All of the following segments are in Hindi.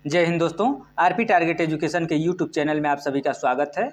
जय हिंद दोस्तों। आरपी टारगेट एजुकेशन के यूट्यूब चैनल में आप सभी का स्वागत है।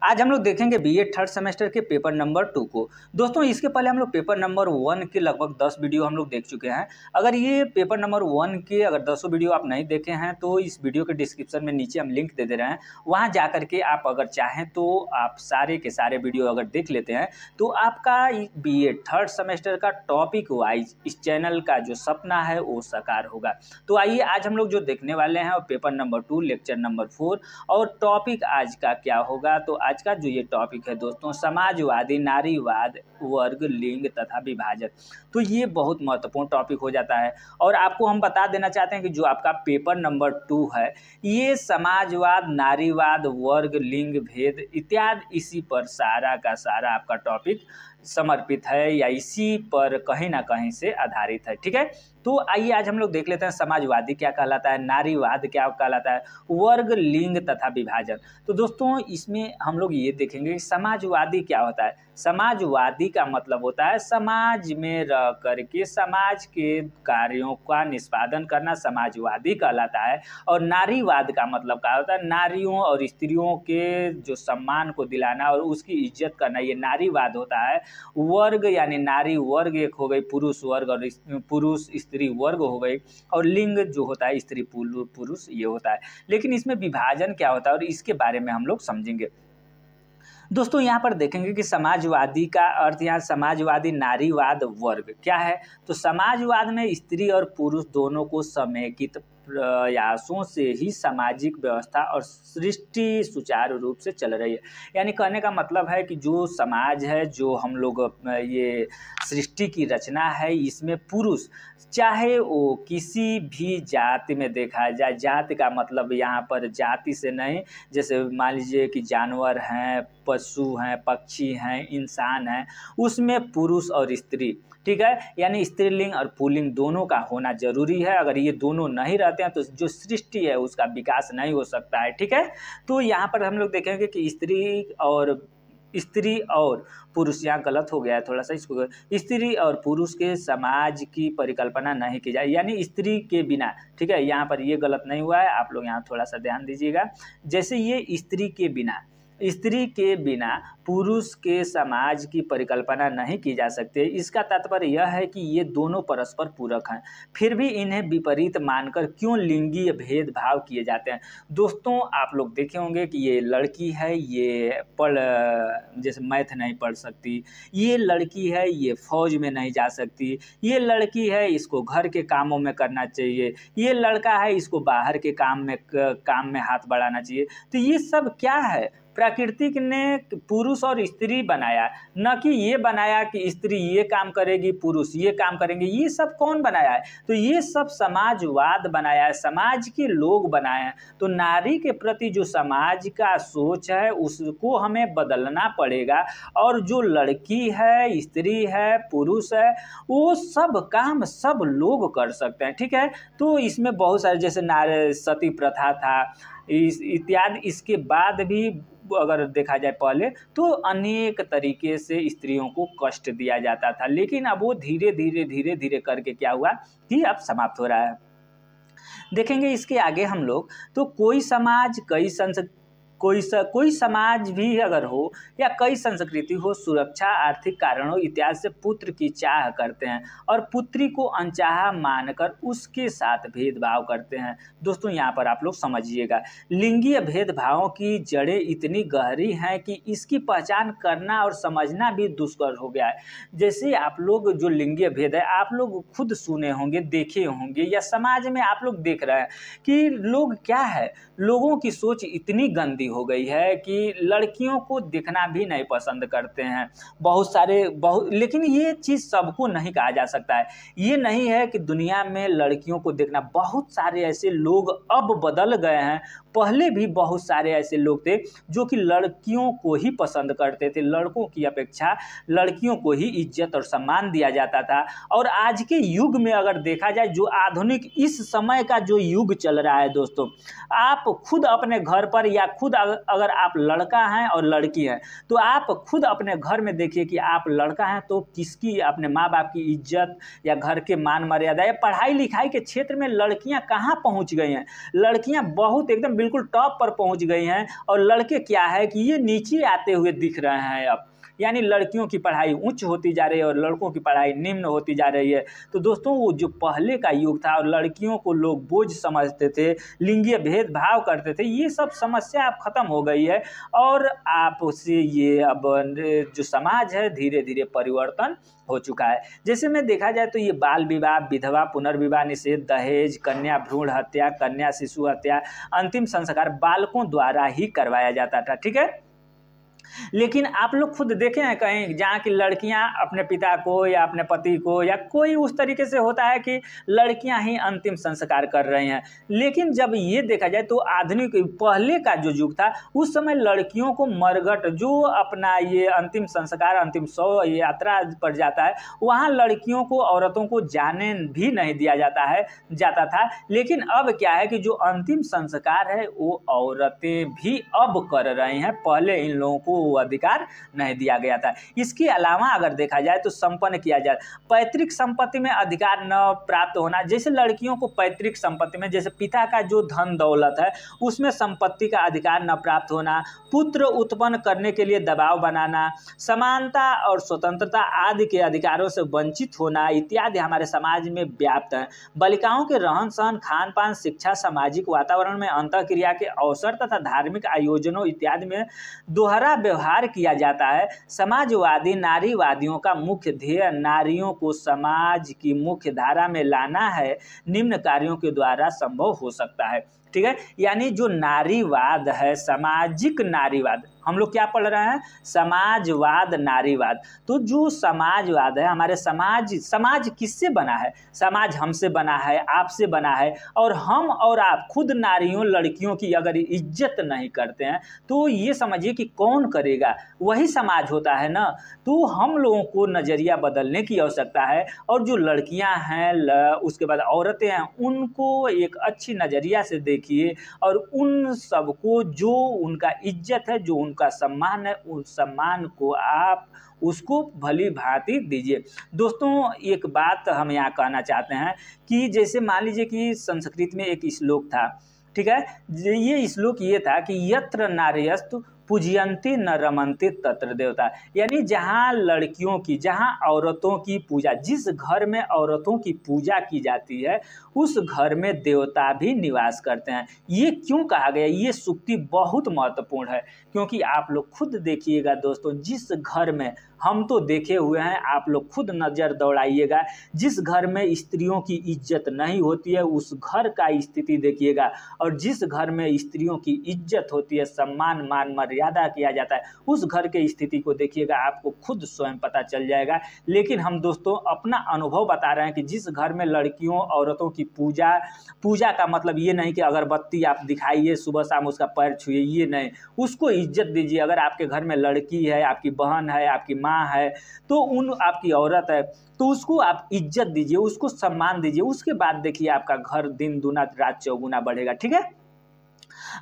आज हम लोग देखेंगे बीएड थर्ड सेमेस्टर के पेपर नंबर 2 को। दोस्तों इसके पहले हम लोग पेपर नंबर 1 के लगभग 10 वीडियो हम लोग देख चुके हैं। अगर ये पेपर नंबर 1 के अगर 10 वीडियो आप नहीं देखे हैं तो इस वीडियो के डिस्क्रिप्शन में नीचे हम लिंक दे रहे हैं, वहाँ जा करके आप अगर चाहें तो आप सारे के सारे वीडियो अगर देख लेते हैं तो आपका बीएड थर्ड सेमेस्टर का टॉपिक वाइज इस चैनल का जो सपना है वो साकार होगा। तो आइए आज हम लोग जो देखने वाले हैं पेपर नंबर 2 लेक्चर नंबर 4 और टॉपिक आज का क्या होगा। तो आज का जो ये टॉपिक है दोस्तों, समाजवादी, नारीवाद, वर्ग, लिंग तथा विभाजन। तो ये बहुत महत्वपूर्ण टॉपिक हो जाता है और आपको हम बता देना चाहते हैं कि जो आपका पेपर नंबर 2 है ये समाजवाद, नारीवाद, वर्ग, लिंग, भेद इत्यादि इसी पर सारा का सारा आपका टॉपिक समर्पित है या इसी पर कहीं ना कहीं से आधारित है। ठीक है, तो आइए आज हम लोग देख लेते हैं समाजवादी क्या कहलाता है, नारीवाद क्या कहलाता है, वर्ग, लिंग तथा विभाजन। तो दोस्तों इसमें हम लोग ये देखेंगे कि समाजवादी क्या होता है। समाजवादी का मतलब होता है समाज में रह करके समाज के कार्यों का निष्पादन करना समाजवादी कहलाता है। और नारीवाद का मतलब क्या होता है, नारियों और स्त्रियों के जो सम्मान को दिलाना और उसकी इज्जत करना, ये नारीवाद होता है। वर्ग यानी नारी वर्ग एक हो गई, पुरुष वर्ग और पुरुष स्त्री वर्ग हो गई, और लिंग जो होता है स्त्री पुरुष ये होता है। लेकिन इसमें विभाजन क्या होता है और इसके बारे में हम लोग समझेंगे। दोस्तों यहाँ पर देखेंगे कि समाजवादी का अर्थ, यहाँ समाजवादी, नारीवाद, वर्ग क्या है। तो समाजवाद में स्त्री और पुरुष दोनों को समेकित प्रयासों से ही सामाजिक व्यवस्था और सृष्टि सुचारू रूप से चल रही है। यानी कहने का मतलब है कि जो समाज है, जो हम लोग ये सृष्टि की रचना है, इसमें पुरुष चाहे वो किसी भी जाति में देखा जाए, जाति का मतलब यहाँ पर जाति से नहीं, जैसे मान लीजिए कि जानवर हैं, पशु हैं, पक्षी हैं, इंसान हैं, उसमें पुरुष और स्त्री, ठीक है, यानी स्त्रीलिंग और पुल्लिंग दोनों का होना जरूरी है। अगर ये दोनों नहीं रहते हैं तो जो सृष्टि है उसका विकास नहीं हो सकता है। ठीक है, तो यहाँ पर हम लोग देखेंगे कि स्त्री और पुरुष, यहाँ गलत हो गया है थोड़ा सा, इसको स्त्री और पुरुष के समाज की परिकल्पना नहीं की जाए, यानी स्त्री के बिना। ठीक है, यहाँ पर ये गलत नहीं हुआ है, आप लोग यहाँ थोड़ा सा ध्यान दीजिएगा। जैसे ये स्त्री के बिना पुरुष के समाज की परिकल्पना नहीं की जा सकती। इसका तात्पर्य यह है कि ये दोनों परस्पर पूरक हैं, फिर भी इन्हें विपरीत मानकर क्यों लिंगीय भेदभाव किए जाते हैं। दोस्तों आप लोग देखे होंगे कि ये लड़की है, ये जैसे मैथ नहीं पढ़ सकती, ये लड़की है, ये फौज में नहीं जा सकती, ये लड़की है, इसको घर के कामों में करना चाहिए, ये लड़का है, इसको बाहर के काम में हाथ बढ़ाना चाहिए। तो ये सब क्या है, प्राकृतिक ने पुरुष और स्त्री बनाया, न कि ये बनाया कि स्त्री ये काम करेगी, पुरुष ये काम करेंगे। ये सब कौन बनाया है? तो ये सब समाजवाद बनाया है, समाज के लोग बनाए हैं। तो नारी के प्रति जो समाज का सोच है उसको हमें बदलना पड़ेगा, और जो लड़की है, स्त्री है, पुरुष है, वो सब काम सब लोग कर सकते हैं। ठीक है, तो इसमें बहुत सारे जैसे सती प्रथा था इत्यादि, इसके बाद भी अगर देखा जाए पहले तो अनेक तरीके से स्त्रियों को कष्ट दिया जाता था, लेकिन अब वो धीरे धीरे करके क्या हुआ कि अब समाप्त हो रहा है। देखेंगे इसके आगे हम लोग, तो कोई समाज कोई समाज भी अगर हो या कई संस्कृति हो, सुरक्षा, आर्थिक कारणों इत्यादि से पुत्र की चाह करते हैं और पुत्री को अनचाहा मानकर उसके साथ भेदभाव करते हैं। दोस्तों यहाँ पर आप लोग समझिएगा, लिंगीय भेदभावों की जड़ें इतनी गहरी हैं कि इसकी पहचान करना और समझना भी दुष्कर हो गया है। जैसे आप लोग जो लिंगीय भेद है आप लोग खुद सुने होंगे, देखे होंगे, या समाज में आप लोग देख रहे हैं कि लोग क्या है, लोगों की सोच इतनी गंदी हो गई है कि लड़कियों को देखना भी नहीं पसंद करते हैं बहुत। लेकिन ये चीज़ सबको नहीं कहा जा सकता है। ये नहीं है कि दुनिया में लड़कियों को देखना, बहुत सारे ऐसे लोग अब बदल गए हैं। पहले भी बहुत सारे ऐसे लोग थे जो कि लड़कियों को ही पसंद करते थे, लड़कों की अपेक्षा लड़कियों को ही इज्जत और सम्मान दिया जाता था। और आज के युग में अगर देखा जाए, जो आधुनिक इस समय का जो युग चल रहा है दोस्तों, आप खुद अपने घर पर या खुद अगर आप लड़का हैं और लड़की हैं तो आप खुद अपने घर में देखिए कि आप लड़का हैं तो किसकी, अपने माँ बाप की इज्जत या घर के मान मर्यादा या पढ़ाई लिखाई के क्षेत्र में लड़कियां कहाँ पहुँच गई हैं। लड़कियां बहुत एकदम बिल्कुल टॉप पर पहुँच गई हैं और लड़के क्या है कि ये नीचे आते हुए दिख रहे हैं अब, यानी लड़कियों की पढ़ाई उच्च होती जा रही है और लड़कों की पढ़ाई निम्न होती जा रही है। तो दोस्तों वो जो पहले का युग था और लड़कियों को लोग बोझ समझते थे, लिंगीय भेदभाव करते थे, ये सब समस्या अब ख़त्म हो गई है और आपसे ये अब जो समाज है धीरे धीरे परिवर्तन हो चुका है। जैसे में देखा जाए तो ये बाल विवाह, विधवा पुनर्विवाह निषेध, दहेज, कन्या भ्रूण हत्या, कन्या शिशु हत्या, अंतिम संस्कार बालकों द्वारा ही करवाया जाता था, ठीक है। लेकिन आप लोग खुद देखे हैं कहीं जहाँ की लड़कियाँ अपने पिता को या अपने पति को या कोई उस तरीके से होता है कि लड़कियाँ ही अंतिम संस्कार कर रही हैं। लेकिन जब ये देखा जाए तो आधुनिक पहले का जो युग था उस समय लड़कियों को मरघट जो अपना ये अंतिम संस्कार अंतिम शव यात्रा पर जाता है वहाँ लड़कियों को औरतों को जाने भी नहीं दिया जाता था। लेकिन अब क्या है कि जो अंतिम संस्कार है वो औरतें भी अब कर रही हैं, पहले इन लोगों को वो अधिकार नहीं दिया गया था। इसके अलावा अगर देखा जाए तो संपन्न किया जाए पैतृक संपत्ति में अधिकार न प्राप्त होना, जैसे लड़कियों को पैतृक संपत्ति में जैसे पिता का जो धन दौलत है उसमें संपत्ति का अधिकार न प्राप्त होना, पुत्र उत्पन्न करने के लिए दबाव बनाना, समानता और स्वतंत्रता आदि के अधिकारों से वंचित होना इत्यादि हमारे समाज में व्याप्त है। बालिकाओं के रहन सहन, खान पान, शिक्षा, सामाजिक वातावरण में अंतःक्रिया के अवसर तथा धार्मिक आयोजनों इत्यादि में दोहरा व्यवहार किया जाता है। समाजवादी नारीवादियों का मुख्य ध्येय नारियों को समाज की मुख्य धारा में लाना है, निम्न कार्यों के द्वारा संभव हो सकता है, ठीक है। यानी जो नारीवाद है, सामाजिक नारीवाद, हम लोग क्या पढ़ रहे हैं, समाजवाद नारीवाद। तो जो समाजवाद है हमारे समाज किससे बना है, समाज हमसे बना है, आपसे बना है, और हम और आप खुद नारियों लड़कियों की अगर इज्जत नहीं करते हैं तो ये समझिए कि कौन करेगा, वही समाज होता है ना। तो हम लोगों को नज़रिया बदलने की आवश्यकता है और जो लड़कियां हैं उसके बाद औरतें हैं उनको एक अच्छी नज़रिया से देखिए और उन सबको जो उनका इज्जत है, जो उनका सम्मान है, उस सम्मान को आप उसको भली भांति दीजिए। दोस्तों एक बात हम यहाँ कहना चाहते हैं कि जैसे मान लीजिए कि संस्कृत में एक श्लोक था, ठीक है। ये श्लोक ये था कि यत्र नार्यस्तु पूजयन्ति न रमन्ति तत्र देवता, यानी जहाँ लड़कियों की, जहाँ औरतों की पूजा, जिस घर में औरतों की पूजा की जाती है उस घर में देवता भी निवास करते हैं। ये क्यों कहा गया, ये सूक्ति बहुत महत्वपूर्ण है क्योंकि आप लोग खुद देखिएगा दोस्तों, जिस घर में हम तो देखे हुए हैं, आप लोग खुद नज़र दौड़ाइएगा, जिस घर में स्त्रियों की इज्जत नहीं होती है उस घर का स्थिति देखिएगा, और जिस घर में स्त्रियों की इज्जत होती है, सम्मान मान मर्यादा किया जाता है, उस घर के स्थिति को देखिएगा, आपको खुद स्वयं पता चल जाएगा। लेकिन हम दोस्तों अपना अनुभव बता रहे हैं कि जिस घर में लड़कियों औरतों की पूजा का मतलब ये नहीं कि अगरबत्ती आप दिखाइए सुबह शाम उसका पैर छुइए, ये नहीं, उसको इज्जत दीजिए। अगर आपके घर में लड़की है, आपकी बहन है, आपकी माँ है, तो आपकी औरत है, तो उसको आप इज्जत दीजिए, उसको सम्मान दीजिए, उसके बाद देखिए आपका घर दिन दुना रात चौगुना बढ़ेगा, ठीक है।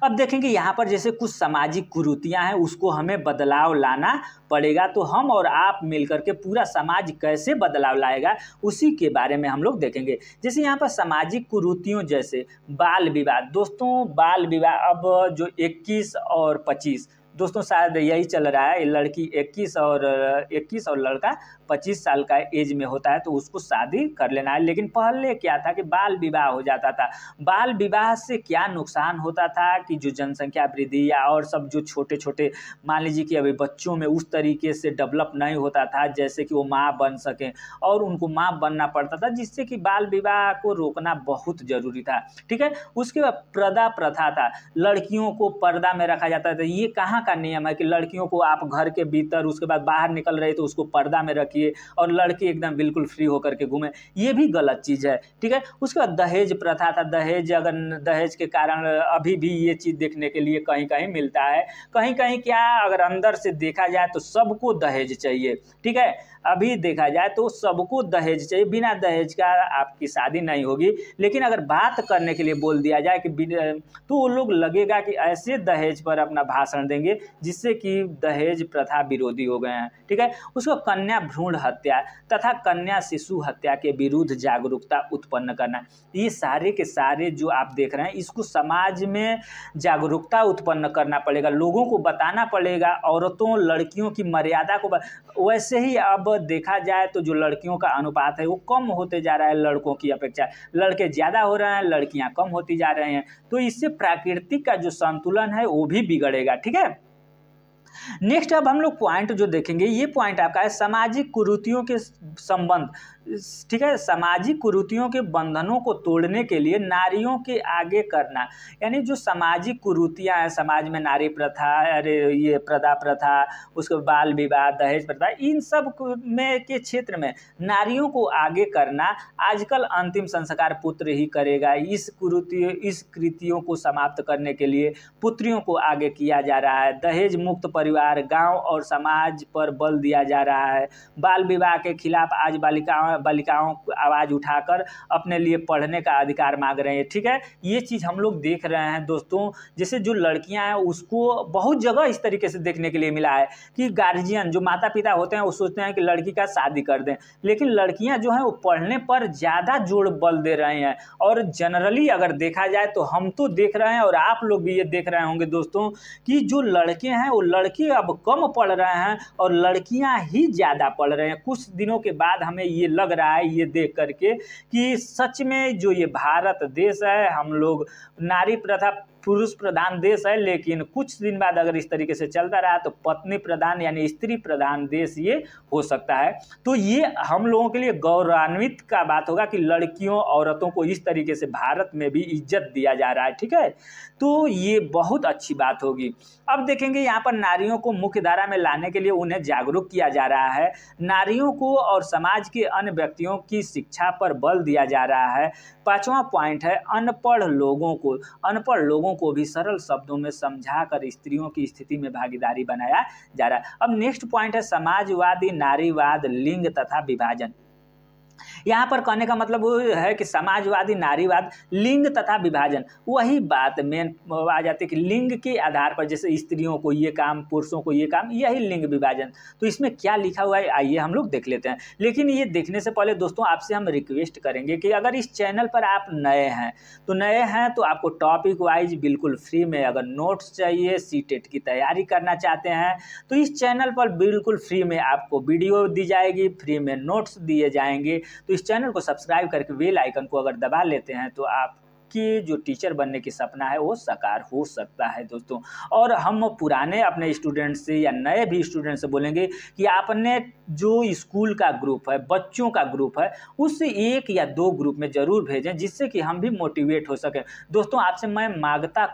अब देखेंगे यहाँ पर जैसे कुछ सामाजिक कुरीतियाँ हैं उसको हमें बदलाव लाना पड़ेगा, तो हम और आप मिलकर के पूरा समाज कैसे बदलाव लाएगा उसी के बारे में हम लोग देखेंगे। जैसे यहाँ पर सामाजिक कुरीतियों जैसे बाल विवाह, दोस्तों बाल विवाह अब जो 21 और 25 दोस्तों शायद यही चल रहा है, लड़की 21 और लड़का 25 साल का एज में होता है तो उसको शादी कर लेना है। लेकिन पहले क्या था कि बाल विवाह हो जाता था। बाल विवाह से क्या नुकसान होता था कि जो जनसंख्या वृद्धि या और सब जो छोटे छोटे मान लीजिए कि अभी बच्चों में उस तरीके से डेवलप नहीं होता था जैसे कि वो माँ बन सकें, और उनको माँ बनना पड़ता था, जिससे कि बाल विवाह को रोकना बहुत ज़रूरी था, ठीक है। उसके बाद पर्दा प्रथा था, लड़कियों को पर्दा में रखा जाता था। ये कहाँ का नियम है कि लड़कियों को आप घर के भीतर, उसके बाद बाहर निकल रहे तो उसको पर्दा में रखिए और लड़के एकदम बिल्कुल फ्री होकर के घूमें, ये भी गलत चीज़ है, ठीक है। उसके बाद दहेज प्रथा था, दहेज, अगर दहेज के कारण अभी भी ये चीज़ देखने के लिए कहीं कहीं मिलता है, कहीं कहीं क्या, अगर अंदर से देखा जाए तो सबको दहेज चाहिए, ठीक है। अभी देखा जाए तो सबको दहेज चाहिए, बिना दहेज का आपकी शादी नहीं होगी। लेकिन अगर बात करने के लिए बोल दिया जाए कि तो वो लोग लगेगा कि ऐसे दहेज पर अपना भाषण देंगे जिससे कि दहेज प्रथा विरोधी हो गए हैं, ठीक है। उसको कन्या भ्रूण हत्या तथा कन्या शिशु हत्या के विरुद्ध जागरूकता उत्पन्न करना, ये सारे के सारे जो आप देख रहे हैं, इसको समाज में जागरूकता उत्पन्न करना पड़ेगा, लोगों को बताना पड़ेगा, औरतों लड़कियों की मर्यादा को वैसे ही अब देखा जाए तो जो लड़कियों का अनुपात है वो कम होते जा रहा है लड़कों की अपेक्षा, लड़के ज़्यादा हो रहे हैं, लड़कियां कम होती जा रहे हैं, तो इससे प्राकृतिक का जो संतुलन है वो भी बिगड़ेगा, ठीक है। नेक्स्ट अब हम लोग पॉइंट जो देखेंगे, ये पॉइंट आपका है सामाजिक कुरीतियों के संबंध, ठीक है। सामाजिक कुरीतियों के बंधनों को तोड़ने के लिए नारियों के आगे करना, यानी जो सामाजिक कुरीतियां हैं समाज में, नारी प्रथा, अरे ये प्रदा प्रथा, उसके बाल विवाह, दहेज प्रथा, इन सब में के क्षेत्र में नारियों को आगे करना, आजकल अंतिम संस्कार पुत्र ही करेगा, इस कृतियों को समाप्त करने के लिए पुत्रियों को आगे किया जा रहा है, दहेज मुक्त परिवार, गांव और समाज पर बल दिया जा रहा है, बाल विवाह के खिलाफ आज बालिकाओं आवाज़ उठाकर अपने लिए पढ़ने का अधिकार मांग रहे हैं, ठीक है। ये चीज़ हम लोग देख रहे हैं दोस्तों, जैसे जो लड़कियां हैं उसको बहुत जगह इस तरीके से देखने के लिए मिला है कि गार्जियन जो माता पिता होते हैं वो सोचते हैं कि लड़की का शादी कर दें, लेकिन लड़कियां जो हैं वो पढ़ने पर ज़्यादा जोर बल दे रहे हैं। और जनरली अगर देखा जाए तो हम तो देख रहे हैं और आप लोग भी ये देख रहे होंगे दोस्तों कि जो लड़के हैं वो लड़के अब कम पढ़ रहे हैं और लड़कियां ही ज़्यादा पढ़ रहे हैं। कुछ दिनों के बाद हमें ये लग रहा है ये देख करके कि सच में जो ये भारत देश है, हम लोग नारी प्रथा पुरुष प्रधान देश है, लेकिन कुछ दिन बाद अगर इस तरीके से चलता रहा तो पत्नी प्रधान यानी स्त्री प्रधान देश ये हो सकता है। तो ये हम लोगों के लिए गौरवान्वित का बात होगा कि लड़कियों औरतों को इस तरीके से भारत में भी इज्जत दिया जा रहा है, ठीक है। तो ये बहुत अच्छी बात होगी। अब देखेंगे यहाँ पर नारियों को मुख्य धारा में लाने के लिए उन्हें जागरूक किया जा रहा है, नारियों को और समाज के अन्य व्यक्तियों की शिक्षा पर बल दिया जा रहा है। 5वां पॉइंट है अनपढ़ लोगों को भी सरल शब्दों में समझाकर स्त्रियों की स्थिति में भागीदारी बनाया जा रहा है। अब नेक्स्ट पॉइंट है समाजवादी नारीवाद, लिंग तथा विभाजन। यहाँ पर कहने का मतलब वो है कि समाजवादी नारीवाद, लिंग तथा विभाजन, वही बात मेन आ जाती है कि लिंग के आधार पर जैसे स्त्रियों को ये काम, पुरुषों को ये काम, यही लिंग विभाजन। तो इसमें क्या लिखा हुआ है आइए हम लोग देख लेते हैं। लेकिन ये देखने से पहले दोस्तों आपसे हम रिक्वेस्ट करेंगे कि अगर इस चैनल पर आप नए हैं तो आपको टॉपिक वाइज बिल्कुल फ्री में अगर नोट्स चाहिए, सीटेट की तैयारी करना चाहते हैं तो इस चैनल पर बिल्कुल फ्री में आपको वीडियो दी जाएगी, फ्री में नोट्स दिए जाएंगे। तो इस चैनल को सब्सक्राइब करके बेल आइकन को अगर दबा लेते हैं तो आपकी जो टीचर बनने की सपना है वो साकार हो सकता है दोस्तों। और हम पुराने अपने स्टूडेंट से या नए भी स्टूडेंट से बोलेंगे कि आपने जो स्कूल का ग्रुप है, बच्चों का ग्रुप है, उससे 1 या 2 ग्रुप में ज़रूर भेजें जिससे कि हम भी मोटिवेट हो सकें। दोस्तों आपसे मैं मांगता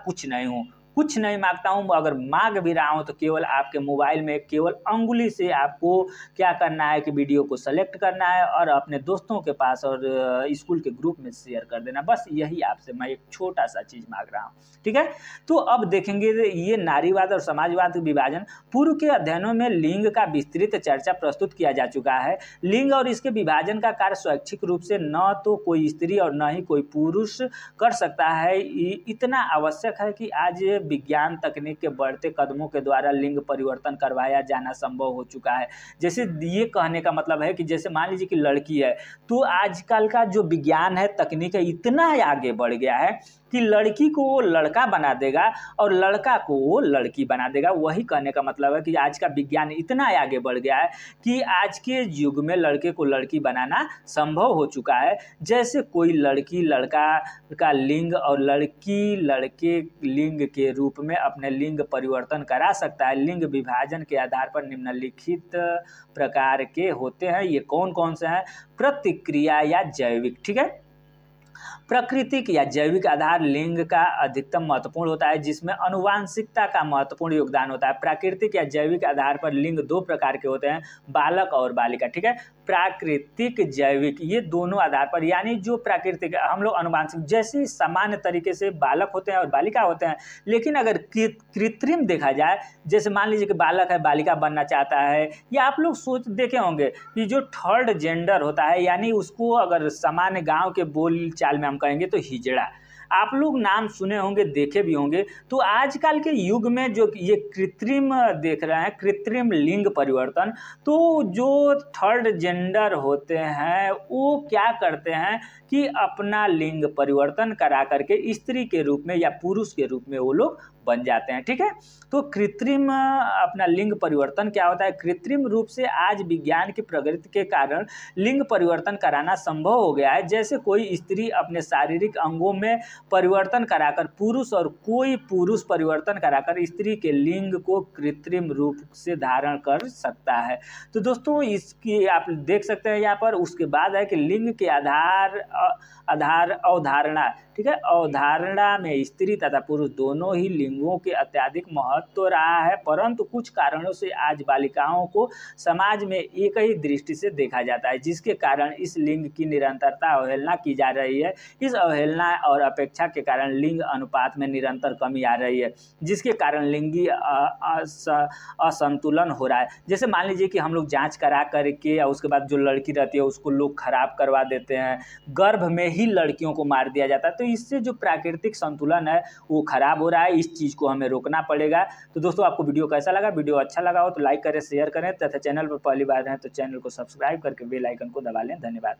कुछ नहीं मांगता हूँ, अगर मांग भी रहा हूँ तो केवल आपके मोबाइल में केवल अंगुली से आपको क्या करना है कि वीडियो को सेलेक्ट करना है और अपने दोस्तों के पास और स्कूल के ग्रुप में शेयर कर देना, बस यही आपसे मैं एक छोटा सा चीज़ मांग रहा हूँ, ठीक है। तो अब देखेंगे ये नारीवाद और समाजवाद विभाजन। पूर्व के अध्ययनों में लिंग का विस्तृत चर्चा प्रस्तुत किया जा चुका है। लिंग और इसके विभाजन का कार्य स्वैच्छिक रूप से न तो कोई स्त्री और न ही कोई पुरुष कर सकता है। इतना आवश्यक है कि आज विज्ञान तकनीक के बढ़ते कदमों के द्वारा लिंग परिवर्तन करवाया जाना संभव हो चुका है। जैसे ये कहने का मतलब है कि जैसे मान लीजिए कि लड़की है तो आजकल का जो विज्ञान है, तकनीक है, इतना आगे बढ़ गया है कि लड़की को वो लड़का बना देगा और लड़का को वो लड़की बना देगा। वही कहने का मतलब है कि आज का विज्ञान इतना आगे बढ़ गया है कि आज के युग में लड़के को लड़की बनाना संभव हो चुका है। जैसे कोई लड़की लड़का का लिंग और लड़की लड़के लिंग के रूप में अपने लिंग परिवर्तन करा सकता है। लिंग विभाजन के आधार पर निम्नलिखित प्रकार के होते हैं। ये कौन कौन से हैं? प्रतिक्रिया या जैविक, ठीक है। प्राकृतिक या जैविक आधार लिंग का अधिकतम महत्वपूर्ण होता है, जिसमें आनुवांशिकता का महत्वपूर्ण योगदान होता है। प्राकृतिक या जैविक आधार पर लिंग दो प्रकार के होते हैं, बालक और बालिका। ठीक है, प्राकृतिक जैविक ये दोनों आधार पर, यानी जो प्राकृतिक हम लोग आनुवांशिक जैसे सामान्य तरीके से बालक होते हैं और बालिका होते हैं, लेकिन अगर कृत्रिम देखा जाए, जैसे मान लीजिए कि बालक है बालिका बनना चाहता है, या आप लोग सोच देखे होंगे कि जो थर्ड जेंडर होता है, यानी उसको अगर सामान्य गांव के बोल चाल में हम कहेंगे तो हिजड़ा, आप लोग नाम सुने होंगे, देखे भी होंगे। तो आजकल के युग में जो ये कृत्रिम देख रहे हैं, कृत्रिम लिंग परिवर्तन, तो जो थर्ड जेंडर होते हैं वो क्या करते हैं कि अपना लिंग परिवर्तन करा करके स्त्री के रूप में या पुरुष के रूप में वो लोग बन जाते हैं। ठीक है, तो कृत्रिम अपना लिंग परिवर्तन क्या होता है? कृत्रिम रूप से आज विज्ञान की प्रगति के कारण लिंग परिवर्तन कराना संभव हो गया है। जैसे कोई स्त्री अपने शारीरिक अंगों में परिवर्तन कराकर पुरुष, और कोई पुरुष परिवर्तन कराकर स्त्री के लिंग को कृत्रिम रूप से धारण कर सकता है। तो दोस्तों इसकी आप देख सकते हैं यहाँ पर। उसके बाद है कि लिंग के अवधारणा। ठीक है, अवधारणा में स्त्री तथा पुरुष दोनों ही लिंगों के अत्यधिक महत्व रहा है, परंतु कुछ कारणों से आज बालिकाओं को समाज में एक ही दृष्टि से देखा जाता है, जिसके कारण इस लिंग की निरंतरता अवहेलना की जा रही है। इस अवहेलना और अपेक्षा के कारण लिंग अनुपात में निरंतर कमी आ रही है, जिसके कारण लिंगी असंतुलन हो रहा है। जैसे मान लीजिए कि हम लोग जांच करा करके या उसके बाद जो लड़की रहती है उसको लोग खराब करवा देते हैं, गर्भ में ही लड़कियों को मार दिया जाता है, तो इससे जो प्राकृतिक संतुलन है वो खराब हो रहा है। इस चीज़ को हमें रोकना पड़ेगा। तो दोस्तों आपको वीडियो कैसा लगा? वीडियो अच्छा लगा हो तो लाइक करें, शेयर करें, तथा चैनल पर पहली बार हैं तो चैनल को सब्सक्राइब करके बेल आइकन को दबा लें। धन्यवाद।